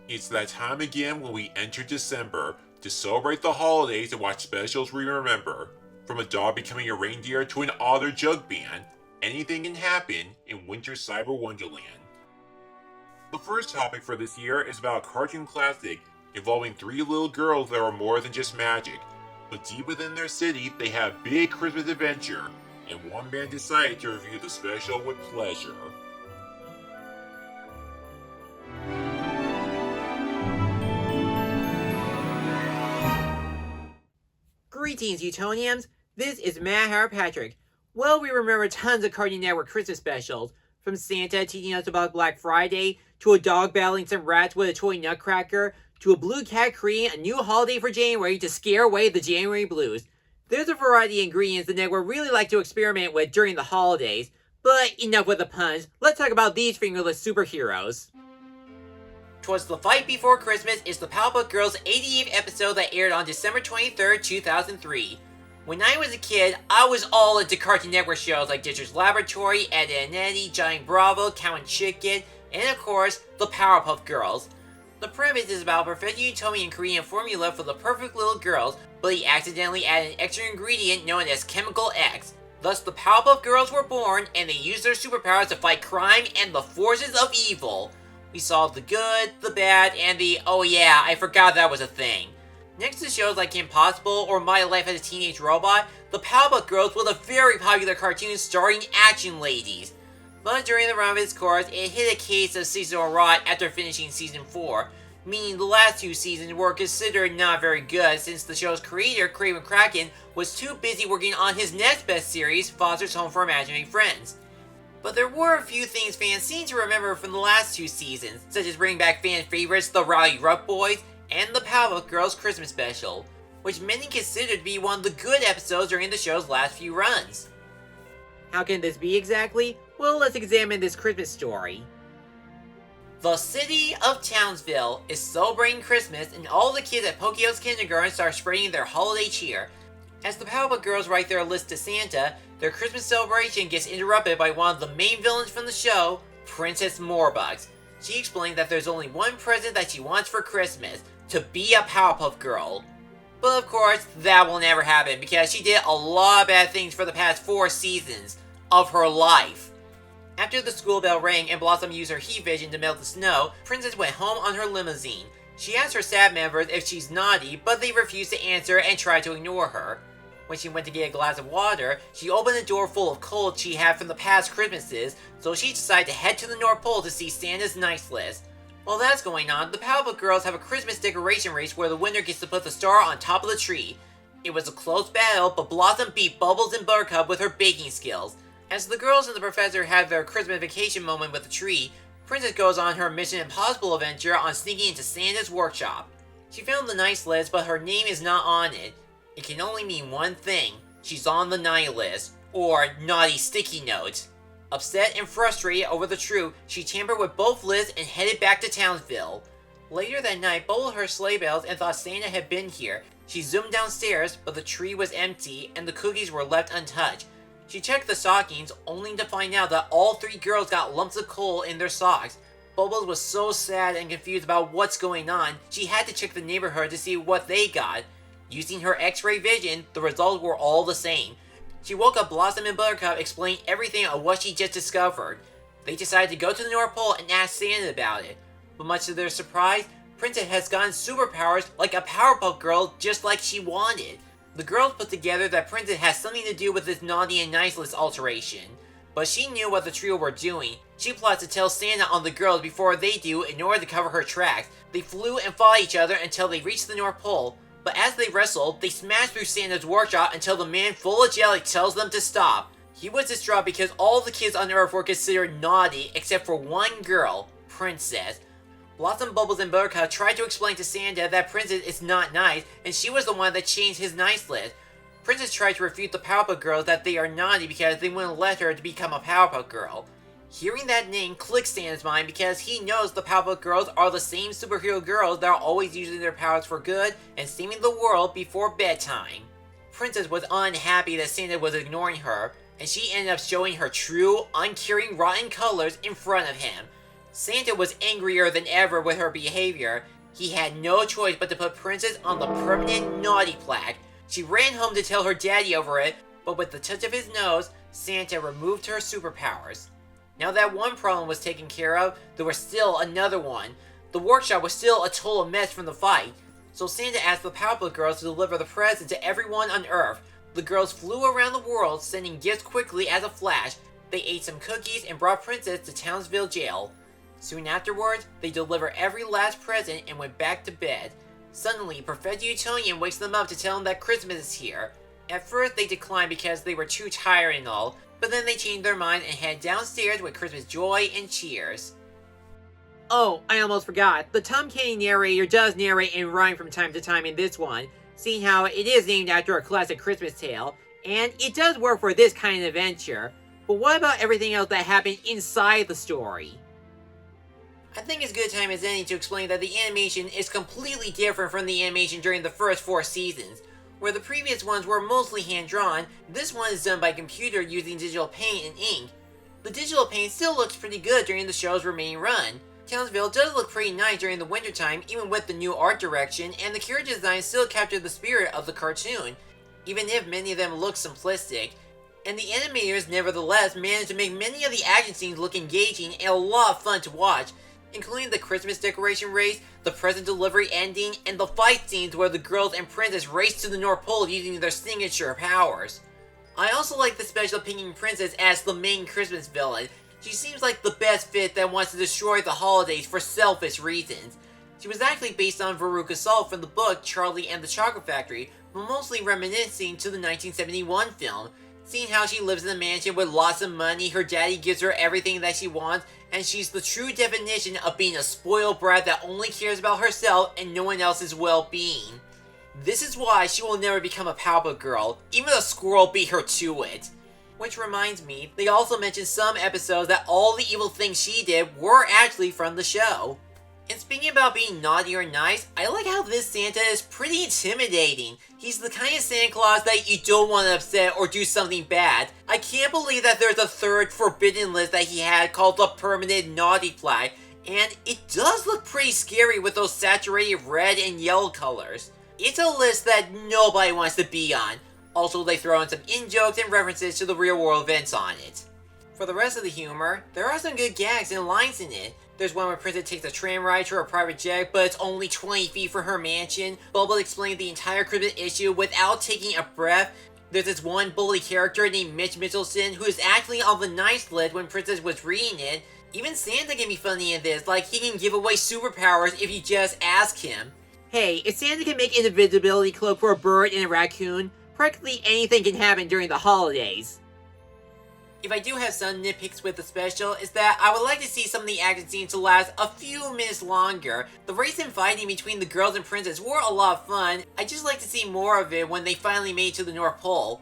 It's that time again when we enter December to celebrate the holidays and watch specials we remember. From a dog becoming a reindeer to an otter jug band, anything can happen in Winter Cyber-Wonderland. The first topic for this year is about a cartoon classic involving three little girls that are more than just magic. But deep within their city, they have a big Christmas adventure, and one band decided to review the special with pleasure. Greetings, Utonians! This is Matt Patrick. Well, we remember tons of Cartoon Network Christmas specials, from Santa teaching us about Black Friday, to a dog battling some rats with a toy nutcracker, to a blue cat creating a new holiday for January to scare away the January blues. There's a variety of ingredients the network really like to experiment with during the holidays, but enough with the puns, let's talk about these fingerless superheroes. Twas the Fight Before Christmas is the Powerpuff Girls 88th episode that aired on December 23rd, 2003. When I was a kid, I was all into Cartoon Network shows like Dexter's Laboratory, Ed, Edd n Eddy, Giant Bravo, Cow and Chicken, and of course, the Powerpuff Girls. The premise is about a perfect Utonian Korean formula for the perfect little girls, but he accidentally added an extra ingredient known as Chemical X. Thus, the Powerpuff Girls were born, and they used their superpowers to fight crime and the forces of evil. We saw the good, the bad, and the oh yeah, I forgot that was a thing. Next to shows like Impossible or My Life as a Teenage Robot, the Powerpuff Girls was a very popular cartoon starring action ladies. But during the run of its course, it hit a case of seasonal rot after finishing Season 4, meaning the last two seasons were considered not very good since the show's creator, Craven Kraken, was too busy working on his next best series, Foster's Home for Imaginary Friends. But there were a few things fans seem to remember from the last two seasons, such as bringing back fan favorites the Rowdy Ruff Boys and the Powerpuff Girls Christmas special, which many consider to be one of the good episodes during the show's last few runs. How can this be exactly? Well, let's examine this Christmas story. The city of Townsville is celebrating Christmas, and all the kids at Pokio's kindergarten start spreading their holiday cheer. As the Powerpuff Girls write their list to Santa, their Christmas celebration gets interrupted by one of the main villains from the show, Princess Morebugs. She explained that there's only one present that she wants for Christmas, to be a Powerpuff Girl. But of course, that will never happen because she did a lot of bad things for the past 4 seasons of her life. After the school bell rang and Blossom used her heat vision to melt the snow, Princess went home on her limousine. She asked her staff members if she's naughty, but they refused to answer and tried to ignore her. When she went to get a glass of water, she opened a door full of coal she had from the past Christmases, so she decided to head to the North Pole to see Santa's nice list. While that's going on, the Powerpuff Girls have a Christmas decoration race where the winner gets to put the star on top of the tree. It was a close battle, but Blossom beat Bubbles and Buttercup with her baking skills. As the girls and the professor have their Christmas vacation moment with the tree, Princess goes on her Mission Impossible adventure on sneaking into Santa's workshop. She found the nice list, but her name is not on it. It can only mean one thing: she's on the naughty list, or naughty sticky notes. Upset and frustrated over the truth, she tampered with both lists and headed back to Townsville. Later that night, bubbled her sleigh bells and thought Santa had been here. She zoomed downstairs, but the tree was empty and the cookies were left untouched. She checked the stockings, only to find out that all 3 girls got lumps of coal in their socks. Bubbles was so sad and confused about what's going on, she had to check the neighborhood to see what they got. Using her x-ray vision, the results were all the same. She woke up Blossom and Buttercup explaining everything of what she just discovered. They decided to go to the North Pole and ask Santa about it. But much to their surprise, Princess has gotten superpowers like a Powerpuff Girl just like she wanted. The girls put together that Princess has something to do with this naughty and nice list alteration. But she knew what the trio were doing. She plots to tell Santa on the girls before they do in order to cover her tracks. They flew and fought each other until they reached the North Pole. But as they wrestled, they smashed through Santa's workshop until the man full of jelly tells them to stop. He was distraught because all the kids on Earth were considered naughty except for one girl, Princess. Blossom, Bubbles, and Buttercup tried to explain to Santa that Princess is not nice, and she was the one that changed his nice list. Princess tried to refute the Powerpuff Girls that they are naughty because they wouldn't let her to become a Powerpuff Girl. Hearing that name clicks Santa's mind because he knows the Powerpuff Girls are the same superhero girls that are always using their powers for good and saving the world before bedtime. Princess was unhappy that Santa was ignoring her, and she ended up showing her true, uncaring, rotten colors in front of him. Santa was angrier than ever with her behavior. He had no choice but to put Princess on the permanent naughty plaque. She ran home to tell her daddy over it, but with the touch of his nose, Santa removed her superpowers. Now that one problem was taken care of, there was still another one. The workshop was still a total mess from the fight, so Santa asked the Powerpuff Girls to deliver the present to everyone on Earth. The girls flew around the world, sending gifts quickly as a flash. They ate some cookies and brought Princess to Townsville jail. Soon afterwards, they delivered every last present and went back to bed. Suddenly, Professor Utonium wakes them up to tell them that Christmas is here. At first, they declined because they were too tired and all, but then they changed their mind and head downstairs with Christmas joy and cheers. Oh, I almost forgot. The Tom Kenny narrator does narrate in rhyme from time to time in this one, seeing how it is named after a classic Christmas tale, and it does work for this kind of adventure. But what about everything else that happened inside the story? I think it's good time as any to explain that the animation is completely different from the animation during the first 4 seasons. Where the previous ones were mostly hand-drawn, this one is done by computer using digital paint and ink. The digital paint still looks pretty good during the show's remaining run. Townsville does look pretty nice during the wintertime, even with the new art direction, and the character designs still capture the spirit of the cartoon, even if many of them look simplistic. And the animators nevertheless managed to make many of the action scenes look engaging and a lot of fun to watch, including the Christmas decoration race, the present delivery ending, and the fight scenes where the girls and Princess race to the North Pole using their signature powers. I also like the special picking Princess as the main Christmas villain. She seems like the best fit that wants to destroy the holidays for selfish reasons. She was actually based on Veruca Salt from the book Charlie and the Chocolate Factory, but mostly reminiscing to the 1971 film. Seeing how she lives in a mansion with lots of money, her daddy gives her everything that she wants, and she's the true definition of being a spoiled brat that only cares about herself and no one else's well-being. This is why she will never become a Powerpuff Girl, even a squirrel beat her to it. Which reminds me, they also mentioned some episodes that all the evil things she did were actually from the show. And speaking about being naughty or nice, I like how this Santa is pretty intimidating. He's the kind of Santa Claus that you don't want to upset or do something bad. I can't believe that there's a third forbidden list that he had called the Permanent Naughty Flag, and it does look pretty scary with those saturated red and yellow colors. It's a list that nobody wants to be on. Also, they throw in some in-jokes and references to the real-world events on it. For the rest of the humor, there are some good gags and lines in it. There's one where Princess takes a tram ride to her private jet, but it's only 20 feet from her mansion. Bubble explains the entire Christmas issue without taking a breath. There's this one bully character named Mitch Mitchelson who is actually on the nice list when Princess was reading it. Even Santa can be funny in this, like he can give away superpowers if you just ask him. Hey, if Santa can make an invisibility cloak for a bird and a raccoon, practically anything can happen during the holidays. If I do have some nitpicks with the special, is that I would like to see some of the action scenes to last a few minutes longer. The race and fighting between the girls and Princess were a lot of fun. I'd just like to see more of it when they finally made it to the North Pole.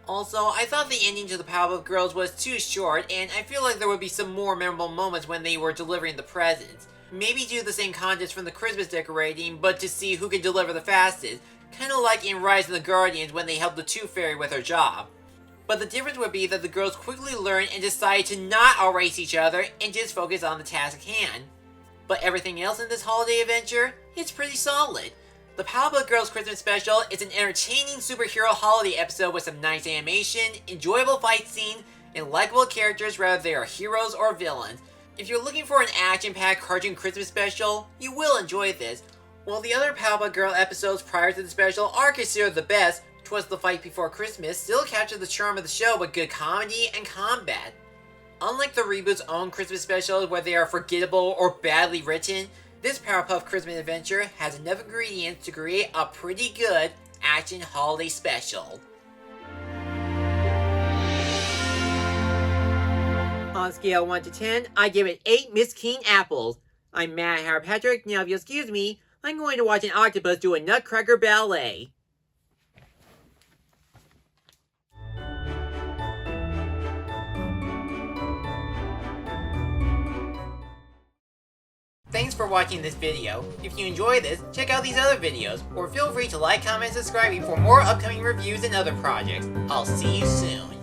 Also, I thought the ending to the Powerpuff Girls was too short, and I feel like there would be some more memorable moments when they were delivering the presents. Maybe do the same contest from the Christmas decorating, but to see who can deliver the fastest. Kinda like in Rise of the Guardians when they helped the Tooth Fairy with her job. But the difference would be that the girls quickly learned and decided to not outrace each other and just focus on the task at hand. But everything else in this holiday adventure, it's pretty solid. The Powerpuff Girls Christmas special is an entertaining superhero holiday episode with some nice animation, enjoyable fight scenes, and likable characters whether they are heroes or villains. If you're looking for an action-packed cartoon Christmas special, you will enjoy this. While the other Powerpuff Girl episodes prior to the special are considered the best, Twas the Fight Before Christmas still captured the charm of the show with good comedy and combat. Unlike the reboot's own Christmas specials where they are forgettable or badly written, this Powerpuff Christmas adventure has enough ingredients to create a pretty good action holiday special. On a scale of 1 to 10, I give it 8 Miss King apples. I'm Matt Harpatrick. Now if you'll excuse me, I'm going to watch an octopus do a nutcracker ballet. Thanks for watching this video. If you enjoyed this, check out these other videos, or feel free to like, comment, and subscribe for more upcoming reviews and other projects. I'll see you soon.